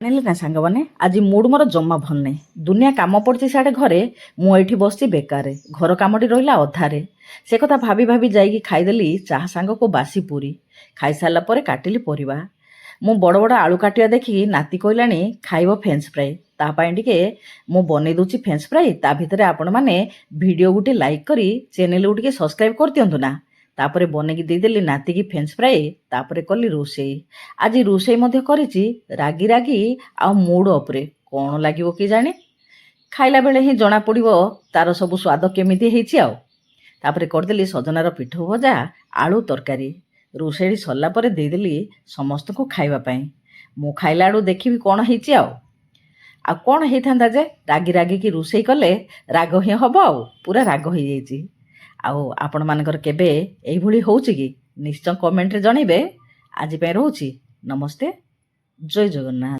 ଜାଣିଲେ ନା ସାଙ୍ଗମାନେ, ଆଜି ମୁଡ୍ ମୋର ଜମା ଭଲ ନାହିଁ। ଦୁନିଆ କାମ ପଡ଼ିଛି ସିଆଡ଼େ ଘରେ, ମୁଁ ଏଇଠି ବସିଛି ବେକାରେ। ଘର କାମଟି ରହିଲା ଅଧାରେ। ସେ କଥା ଭାବି ଭାବି ଯାଇକି ଖାଇଦେଲି ଚାହା ସାଙ୍ଗକୁ ବାସି ପୁରୀ। ଖାଇସାରିଲା ପରେ କାଟିଲି ପରିବା। ମୁଁ ବଡ଼ ବଡ଼ ଆଳୁ କାଟିବା ଦେଖିକି ନାତି କହିଲାଣି ଖାଇବ ଫ୍ରେଞ୍ଚ ଫ୍ରାଏ। ତା ପାଇଁ ଟିକେ ମୁଁ ବନେଇ ଦେଉଛି ଫ୍ରେଞ୍ଚ ଫ୍ରାଏ। ତା ଭିତରେ ଆପଣମାନେ ଭିଡ଼ିଓ ଗୋଟେ ଲାଇକ୍ କରି ଚ୍ୟାନେଲକୁ ଟିକେ ସବସ୍କ୍ରାଇବ୍ କରିଦିଅନ୍ତୁ ନା। ତାପରେ ବନେଇକି ଦେଇଦେଲି ନାତିକି ଫ୍ରେଞ୍ଚ ଫ୍ରାଏ। ତାପରେ କଲି ରୋଷେଇ। ଆଜି ରୋଷେଇ ମଧ୍ୟ କରିଛି ରାଗି ରାଗି ଆଉ ମୁଡ୍ ଅଫ୍ରେ। କ'ଣ ଲାଗିବ କେଜାଣି, ଖାଇଲା ବେଳେ ହିଁ ଜଣାପଡ଼ିବ ତାର ସବୁ ସ୍ୱାଦ କେମିତି ହେଇଛି ଆଉ। ତାପରେ କରିଦେଲି ସଜନାର ପିଠଉ ଭଜା, ଆଳୁ ତରକାରୀ। ରୋଷେଇ ସରିଲା ପରେ ଦେଇଦେଲି ସମସ୍ତଙ୍କୁ ଖାଇବା ପାଇଁ। ମୁଁ ଖାଇଲା ବେଳୁ ଦେଖିବି କ'ଣ ହେଇଛି ଆଉ। ଆଉ କ'ଣ ହେଇଥାନ୍ତା ଯେ, ରାଗି ରାଗିକି ରୋଷେଇ କଲେ ରାଗ ହିଁ ହେବ ଆଉ। ପୁରା ରାଗ ହେଇଯାଇଛି। ଆଉ ଆପଣମାନଙ୍କର କେବେ ଏଇଭଳି ହେଉଛି କି? ନିଶ୍ଚୟ କମେଣ୍ଟରେ ଜଣାଇବେ। ଆଜି ପାଇଁ ରହୁଛି। ନମସ୍ତେ। ଜୟ ଜଗନ୍ନାଥ।